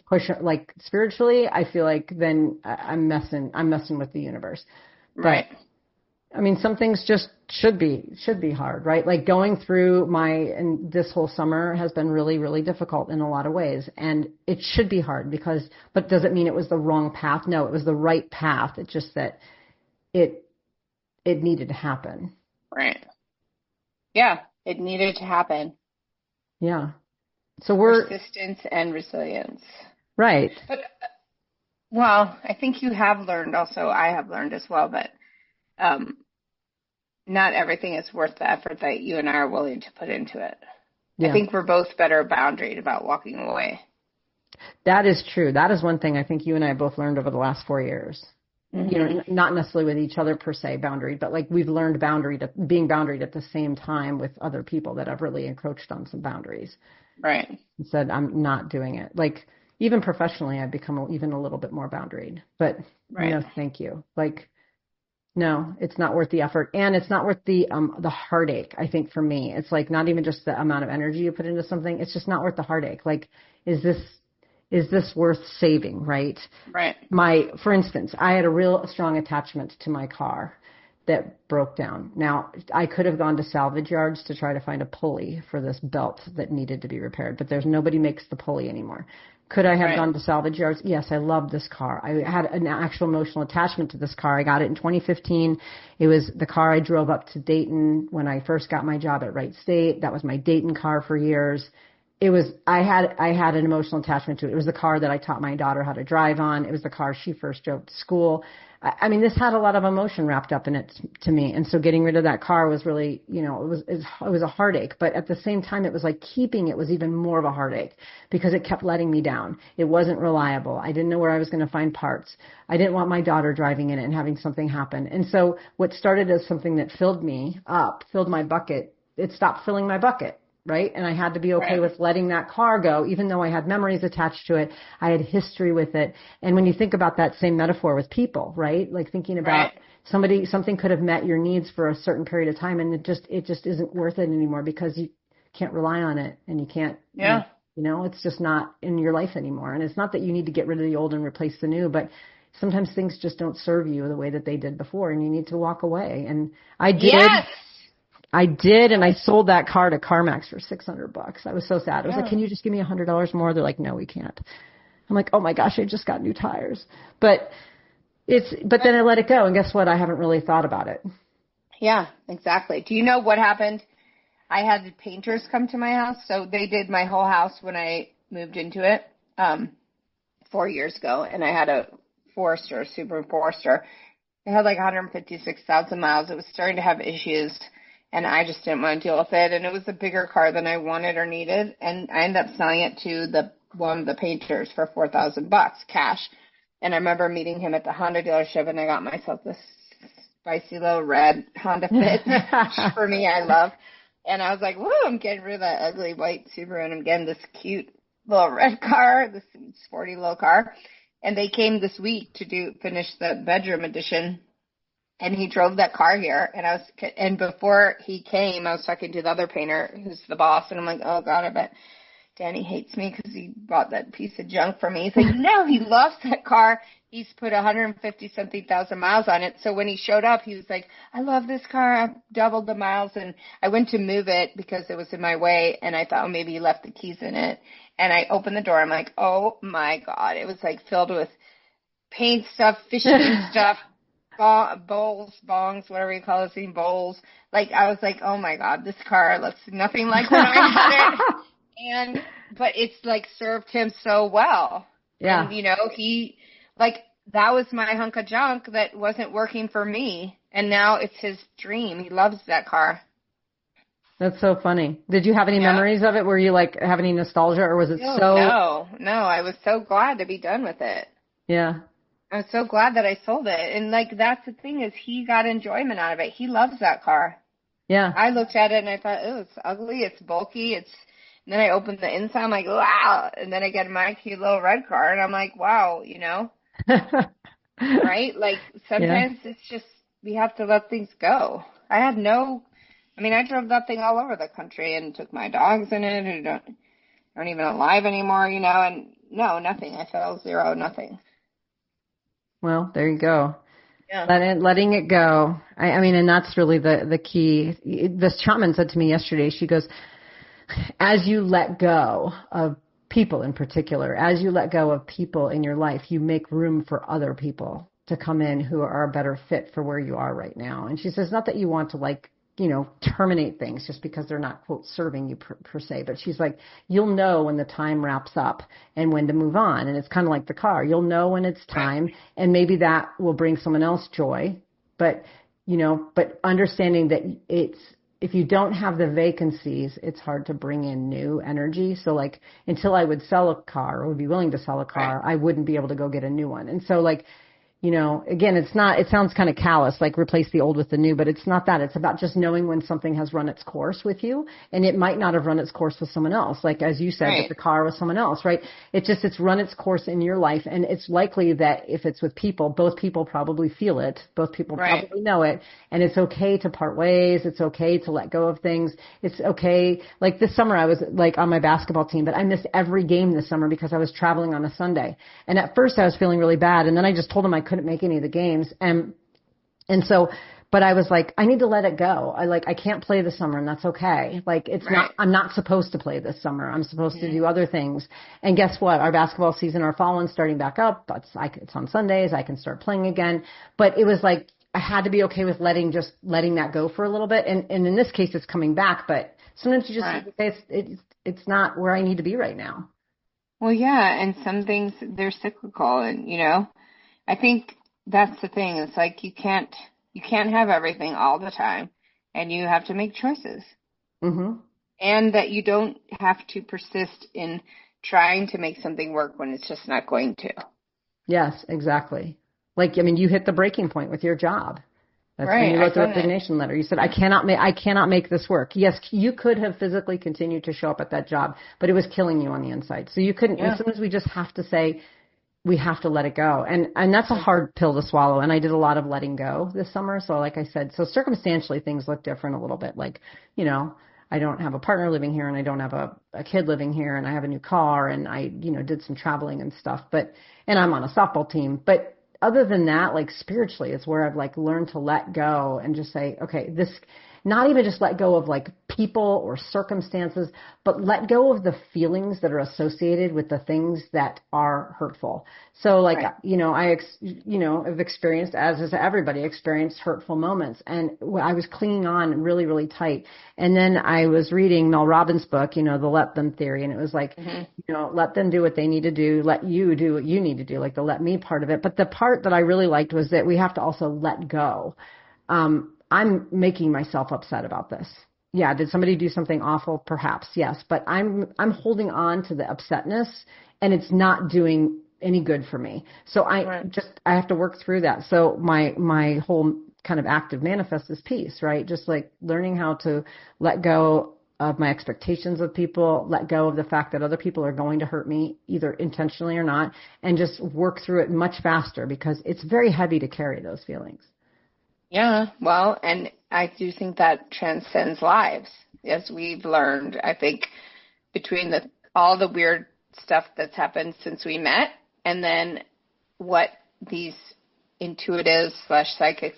push, like spiritually, I feel like then I'm messing with the universe. But, I mean, some things just should be hard, right? Like going through and this whole summer has been really, really difficult in a lot of ways. And it should be hard but does it mean it was the wrong path? No, it was the right path. It's just that it needed to happen. Right. Yeah, it needed to happen. Yeah. So we're persistence and resilience. Right. But, I think you have learned also, I have learned as well, that not everything is worth the effort that you and I are willing to put into it. Yeah. I think we're both better boundaried about walking away. That is true. That is one thing I think you and I both learned over the last 4 years. not necessarily with each other per se, boundaried, but like we've learned being boundaried at the same time with other people that have really encroached on some boundaries. Right. And said, I'm not doing it. Like even professionally, I've become even a little bit more boundaried, but no, thank you. Like, no, it's not worth the effort, and it's not worth the heartache. I think for me, it's like not even just the amount of energy you put into something. It's just not worth the heartache. Like, is this worth saving? Right. Right. For instance, I had a real strong attachment to my car that broke down. Now, I could have gone to salvage yards to try to find a pulley for this belt that needed to be repaired, but nobody makes the pulley anymore. Could I have gone to salvage yards? Yes, I loved this car. I had an actual emotional attachment to this car. I got it in 2015. It was the car I drove up to Dayton when I first got my job at Wright State. That was my Dayton car for years. I had an emotional attachment to it. It was the car that I taught my daughter how to drive on. It was the car she first drove to school. I mean, this had a lot of emotion wrapped up in it to me. And so getting rid of that car was really, it was a heartache. But at the same time, it was like keeping it was even more of a heartache because it kept letting me down. It wasn't reliable. I didn't know where I was going to find parts. I didn't want my daughter driving in it and having something happen. And so what started as something that filled my bucket, it stopped filling my bucket. Right. And I had to be okay with letting that car go, even though I had memories attached to it. I had history with it. And when you think about that same metaphor with people, right, like thinking about something could have met your needs for a certain period of time, and it just isn't worth it anymore because you can't rely on it and you can't. Yeah. It's just not in your life anymore. And it's not that you need to get rid of the old and replace the new, but sometimes things just don't serve you the way that they did before, and you need to walk away. And I did. Yes. I did, and I sold that car to CarMax for $600. I was so sad. I was like, "Can you just give me $100 more?" They're like, "No, we can't." I'm like, "Oh my gosh, I just got new tires." But then I let it go, and guess what? I haven't really thought about it. Yeah, exactly. Do you know what happened? I had the painters come to my house, so they did my whole house when I moved into it 4 years ago, and I had a Subaru Forester. It had like 156,000 miles. It was starting to have issues. And I just didn't want to deal with it. And it was a bigger car than I wanted or needed. And I ended up selling it to one of the painters for $4,000 cash. And I remember meeting him at the Honda dealership, and I got myself this spicy little red Honda Fit for me, I love. And I was like, woo, I'm getting rid of that ugly white Subaru, and I'm getting this cute little red car, this sporty little car. And they came this week to finish the bedroom edition. And he drove that car here, and before he came, I was talking to the other painter who's the boss, and I'm like, oh God, I bet Danny hates me because he bought that piece of junk for me. He's like, no, he loves that car. He's put 150-something thousand miles on it. So when he showed up, he was like, I love this car. I've doubled the miles. And I went to move it because it was in my way, and I thought, oh, maybe he left the keys in it. And I opened the door. I'm like, oh my God. It was like filled with paint stuff, fishing stuff. Bowls, bongs, whatever you call it, bowls. Like, I was like, oh my God, this car looks nothing like when I had it. But it's like served him so well. Yeah. And, he, like, that was my hunk of junk that wasn't working for me. And now it's his dream. He loves that car. That's so funny. Did you have any memories of it? Were you like, have any nostalgia, or was it No, I was so glad to be done with it. Yeah. I'm so glad that I sold it. And, like, that's the thing is he got enjoyment out of it. He loves that car. Yeah. I looked at it and I thought, oh, it's ugly. It's bulky. And then I opened the inside. I'm like, wow. And then I get my cute little red car. And I'm like, wow, right? Like, sometimes it's just we have to let things go. I drove that thing all over the country and took my dogs in it who aren't even alive anymore, and no, nothing. I felt zero, nothing. Well, there you go. Yeah. Letting it go. I mean, and that's really the key. This shaman said to me yesterday, she goes, as you let go of people in particular, as you let go of people in your life, you make room for other people to come in who are a better fit for where you are right now. And she says, not that you want to terminate things just because they're not, quote, serving you per se. But she's like, you'll know when the time wraps up and when to move on. And it's kind of like the car. You'll know when it's time, and maybe that will bring someone else joy. But understanding that if you don't have the vacancies, it's hard to bring in new energy. So like, until I would sell a car or would be willing to sell a car, I wouldn't be able to go get a new one. And so like, again, it sounds kind of callous, like replace the old with the new, but it's not that. It's about just knowing when something has run its course with you, and it might not have run its course with someone else. Like, as you said, Right. with the car with someone else, right? It's run its course in your life, and it's likely that if it's with people, both people probably feel it. Both people Right. probably know it, and it's okay to part ways. It's okay to let go of things. It's okay. Like this summer, I was like on my basketball team, but I missed every game this summer because I was traveling on a Sunday. And at first I was feeling really bad, and then I just told them I couldn't make any of the games. And so, but I was like, I need to let it go. I can't play this summer, and that's okay. Like, I'm not supposed to play this summer. I'm supposed to do other things. And guess what? Our basketball season, our fall one's starting back up. It's on Sundays. I can start playing again. But it was like, I had to be okay with letting that go for a little bit. And in this case, it's coming back, but sometimes you just say it's not where I need to be right now. Well, yeah. And some things, they're cyclical, and, I think that's the thing. It's like you can't have everything all the time, and you have to make choices. Mm-hmm. And that you don't have to persist in trying to make something work when it's just not going to. Yes, exactly. Like, I mean, you hit the breaking point with your job. That's right. When you wrote the resignation letter. You said, I cannot make this work. Yes, you could have physically continued to show up at that job, but it was killing you on the inside. So you couldn't. And sometimes we just have to say, we have to let it go. And that's a hard pill to swallow. And I did a lot of letting go this summer. So like I said, so circumstantially things look different a little bit. Like, I don't have a partner living here, and I don't have a kid living here, and I have a new car, and I, did some traveling and stuff, and I'm on a softball team. But other than that, like spiritually, it's where I've like learned to let go and just say, okay, not even just let go of like people or circumstances, but let go of the feelings that are associated with the things that are hurtful. So like, I've experienced, as has everybody experienced, hurtful moments. And I was clinging on really, really tight. And then I was reading Mel Robbins' book, the Let Them Theory. And it was like, let them do what they need to do. Let you do what you need to do, like the let me part of it. But the part that I really liked was that we have to also let go. I'm making myself upset about this. Yeah, did somebody do something awful? Perhaps, yes. But I'm holding on to the upsetness, and it's not doing any good for me. So I have to work through that. So my whole kind of active manifest is peace, right? Just like learning how to let go of my expectations of people, let go of the fact that other people are going to hurt me, either intentionally or not, and just work through it much faster, because it's very heavy to carry those feelings. Yeah, well, and I do think that transcends lives, as we've learned. I think between all the weird stuff that's happened since we met, and then what these intuitives / psychics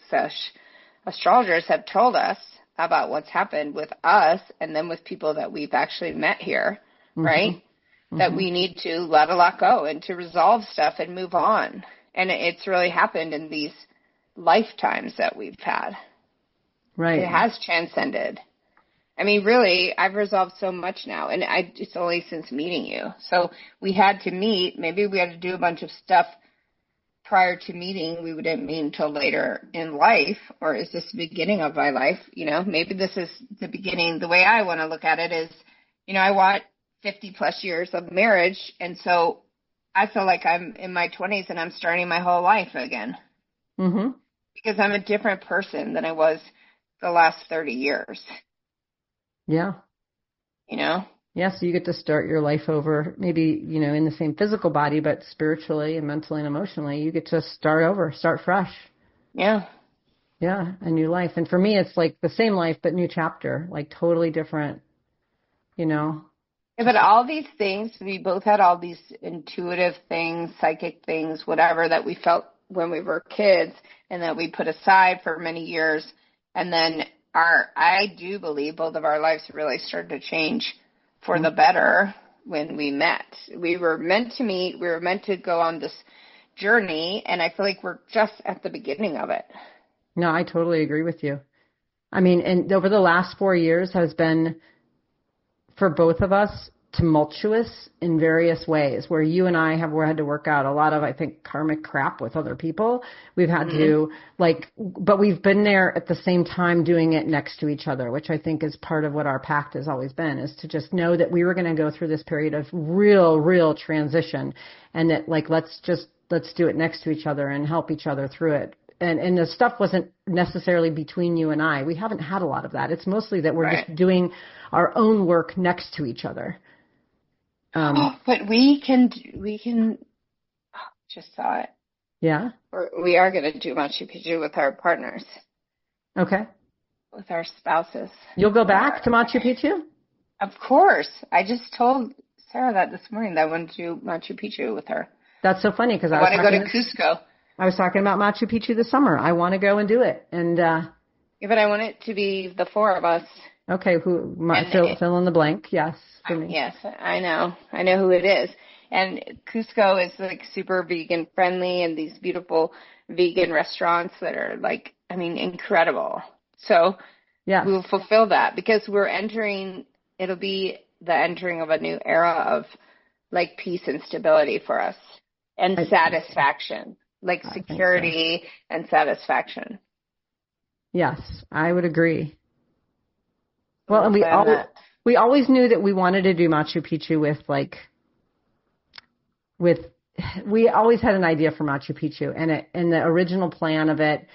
/ astrologers have told us about what's happened with us, and then with people that we've actually met here, right? Mm-hmm. That we need to let a lot go and to resolve stuff and move on. And it's really happened in these lifetimes that we've had. Right. It has transcended. I mean, really, I've resolved so much now, and it's only since meeting you. So we had to meet. Maybe we had to do a bunch of stuff prior to meeting. We wouldn't meet until later in life, or is this the beginning of my life? Maybe this is the beginning. The way I want to look at it is, I want 50 plus years of marriage, and so I feel like I'm in my 20s and I'm starting my whole life again. Mm-hmm. Because I'm a different person than I was the last 30 years. Yeah. Yeah, so you get to start your life over, maybe, in the same physical body, but spiritually and mentally and emotionally, you get to start over, start fresh. Yeah. Yeah, a new life. And for me, it's like the same life, but new chapter, like totally different, Yeah, but all these things, we both had all these intuitive things, psychic things, whatever, that we felt when we were kids and that we put aside for many years. And then I do believe both of our lives really started to change for the better when we met. We were meant to meet. We were meant to go on this journey. And I feel like we're just at the beginning of it. No, I totally agree with you. I mean, and over the last 4 years has been, for both of us, tumultuous in various ways, where you and I have had to work out a lot of, I think, karmic crap with other people. We've had to but we've been there at the same time doing it next to each other, which I think is part of what our pact has always been, is to just know that we were going to go through this period of real transition, and that let's do it next to each other and help each other through it. And the stuff wasn't necessarily between you and I. We haven't had a lot of that. It's mostly that we're just doing our own work next to each other. But we can, just saw it. Yeah. We are going to do Machu Picchu with our partners. Okay. With our spouses. You'll go back to Machu Picchu? Of course. I just told Sarah that this morning, that I want to do Machu Picchu with her. That's so funny, because I want to go to Cusco. I was talking about Machu Picchu this summer. I want to go and do it. And yeah, but I want it to be the four of us. Okay, fill in the blank. Yes, for me. Yes, I know who it is. And Cusco is super vegan friendly, and these beautiful vegan restaurants that are incredible. So yes, we will fulfill that, because it'll be the entering of a new era of peace and stability for us, and satisfaction, security and satisfaction. Yes, I would agree. Well, and we always knew that we wanted to do Machu Picchu we always had an idea for Machu Picchu, and the original plan of it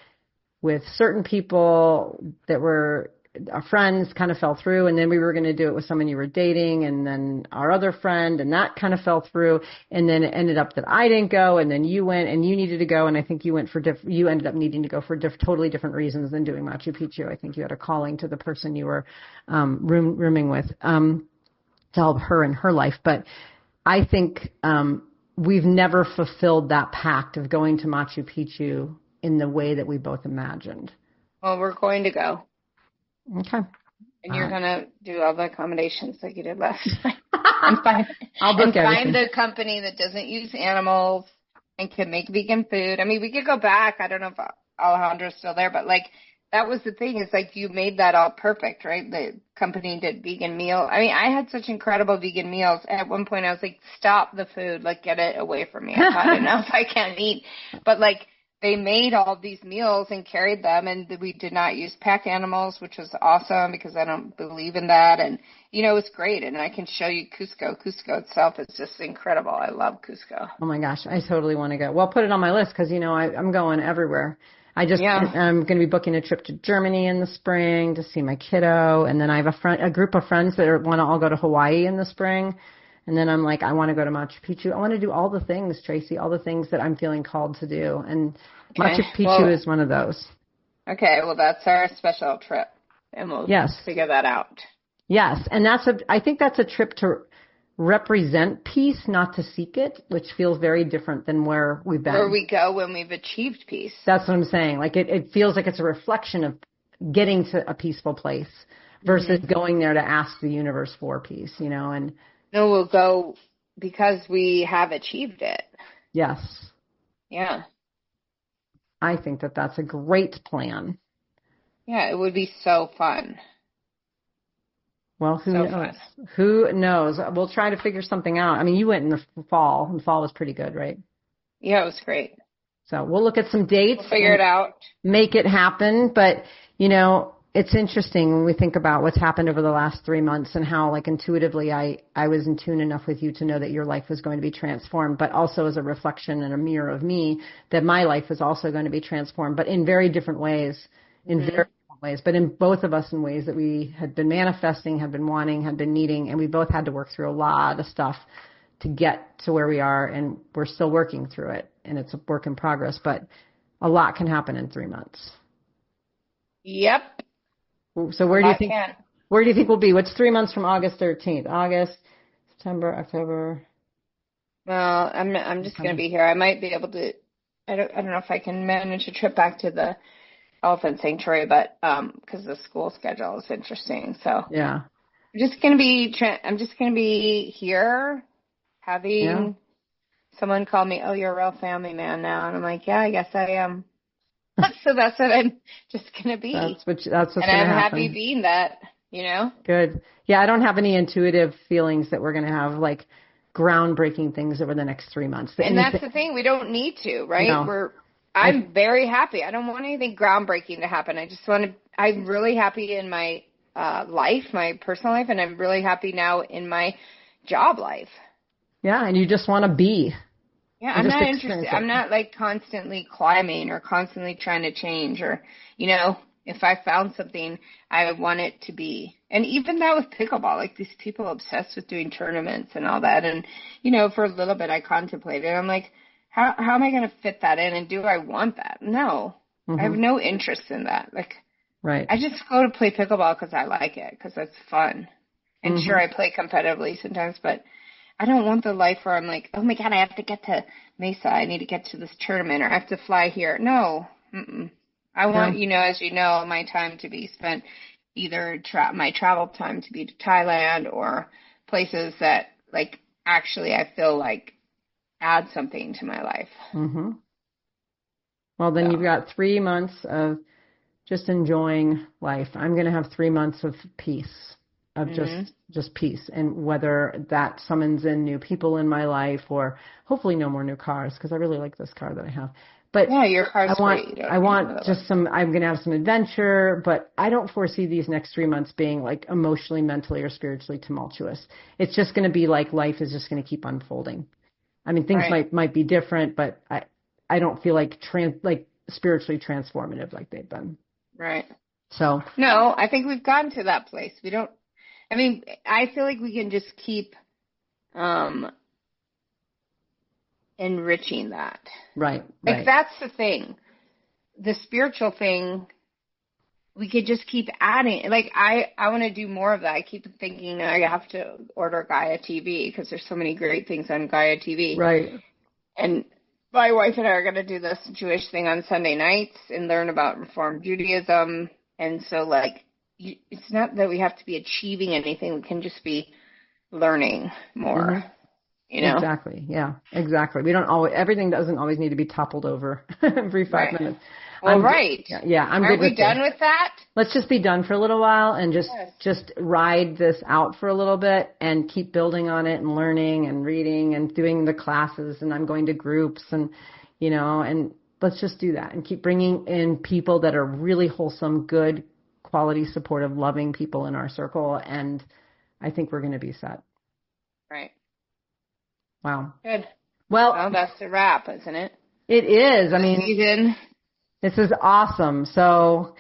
with certain people that were our friends kind of fell through, and then we were going to do it with someone you were dating, and then our other friend, and that kind of fell through, and then it ended up that I didn't go, and then you went, and you needed to go, and I think you ended up needing to go for totally different reasons than doing Machu Picchu. I think you had a calling to the person you were rooming with to help her in her life, but I think we've never fulfilled that pact of going to Machu Picchu in the way that we both imagined. Well, we're going to go. Okay. And you're going to do all the accommodations like you did last time. and find the company that doesn't use animals and can make vegan food. I mean, we could go back. I don't know if Alejandro's still there, but that was the thing, is you made that all perfect, right? The company did vegan meal. I mean, I had such incredible vegan meals. At one point I was stop the food, get it away from me. I've had enough. I can't eat. But they made all these meals and carried them, and we did not use pack animals, which was awesome, because I don't believe in that. And, it was great. And I can show you Cusco. Cusco itself is just incredible. I love Cusco. Oh my gosh. I totally want to go. Well, put it on my list, because, I'm going everywhere. I'm going to be booking a trip to Germany in the spring to see my kiddo. And then I have a group of friends that want to all go to Hawaii in the spring. And then I'm I want to go to Machu Picchu. I want to do all the things, Tracy, all the things that I'm feeling called to do. And Machu Picchu is one of those. Okay. Well, that's our special trip, and we'll figure that out. Yes. And I think that's a trip to represent peace, not to seek it, which feels very different than where we've been. Where we go when we've achieved peace. That's what I'm saying. It feels like it's a reflection of getting to a peaceful place versus going there to ask the universe for peace, and. No, we'll go because we have achieved it. Yes. Yeah. I think that that's a great plan. Yeah, it would be so fun. Well, who knows? Fun. Who knows? We'll try to figure something out. I mean, you went in the fall, and fall was pretty good, right? Yeah, it was great. So we'll look at some dates. We'll figure it out. Make it happen. But, it's interesting when we think about what's happened over the last 3 months and how, intuitively I was in tune enough with you to know that your life was going to be transformed, but also as a reflection and a mirror of me, that my life was also going to be transformed, but in very different ways, but in both of us in ways that we had been manifesting, had been wanting, had been needing, and we both had to work through a lot of stuff to get to where we are, and we're still working through it, and it's a work in progress, but a lot can happen in 3 months. Yep. So where do you think we'll be? What's 3 months from August 13th? August, September, October. Well, I'm just going to be here. I might be able to. I don't know if I can manage a trip back to the elephant sanctuary, but because the school schedule is interesting. So yeah, I'm just going to be here, having someone call me, "Oh, you're a real family man now," and I'm like, "Yeah, I guess I am." So that's what I'm just going to be. That's what's going to happen. And I'm happy being that. you know? Good. Yeah, I don't have any intuitive feelings that we're going to have like groundbreaking things over the next 3 months. And that's the thing. We don't need to, right? No. I'm very happy. I don't want anything groundbreaking to happen. I'm really happy in my life, my personal life, and I'm really happy now in my job life. Yeah, and you just want to be. Yeah, I'm not interested. I'm not like constantly climbing or constantly trying to change or, you know, if I found something, I want it to be. And even that with pickleball, like these people obsessed with doing tournaments and all that. And, you know, for a little bit I contemplated. I'm like, how am I going to fit that in? And do I want that? No, I have no interest in that. Like, right. I just go to play pickleball because I like it, because it's fun. And sure, I play competitively sometimes, but I don't want the life where I'm like, oh my God, I have to get to Mesa. I need to get to this tournament, or I have to fly here. No. I want, you know, as you know, my time to be spent either my travel time to be to Thailand or places that like actually I feel like add something to my life. Well, then you've got 3 months of just enjoying life. I'm going to have 3 months of peace, of just peace. And whether that summons in new people in my life or hopefully no more new cars, because I really like this car that I have. But yeah, your car's great. I want just I'm going to have some adventure, but I don't foresee these next 3 months being like emotionally, mentally, or spiritually tumultuous. It's just going to be like life is just going to keep unfolding. I mean, things might be different, but I don't feel like spiritually transformative like they've been. Right. So. No, I think we've gotten to that place. I feel like we can just keep enriching that. Right. Like that's the thing. The spiritual thing, we could just keep adding. Like I want to do more of that. I keep thinking I have to order Gaia TV because there's so many great things on Gaia TV. Right. And my wife and I are going to do this Jewish thing on Sunday nights and learn about Reform Judaism. And so like, it's not that we have to be achieving anything. We can just be learning more. You know? Exactly. Yeah, exactly. Everything doesn't always need to be toppled over every 5 minutes. Well, Are we done with that? Let's just be done for a little while and just ride this out for a little bit and keep building on it and learning and reading and doing the classes, and I'm going to groups and, you know, and let's just do that and keep bringing in people that are really wholesome, good, quality, supportive, loving people in our circle. And I think we're going to be set. Right. Wow. Good. Well, that's a wrap, isn't it? It is. I mean, this is awesome. So,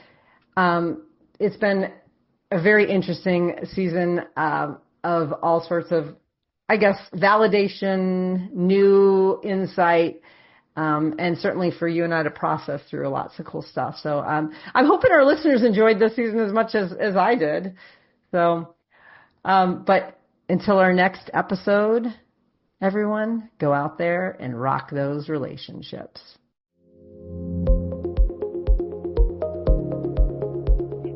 it's been a very interesting season of all sorts of, I guess, validation, new insight, and certainly for you and I to process through lots of cool stuff. So, I'm hoping our listeners enjoyed this season as much as I did. So, but until our next episode, everyone, go out there and rock those relationships.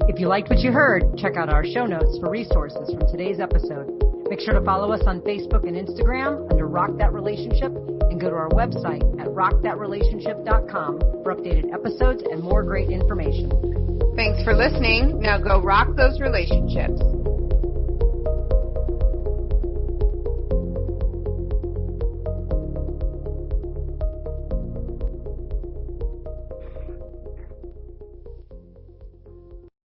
If you liked what you heard, check out our show notes for resources from today's episode. Make sure to follow us on Facebook and Instagram under Rock That Relationship, and go to our website at rockthatrelationship.com for updated episodes and more great information. Thanks for listening. Now go rock those relationships.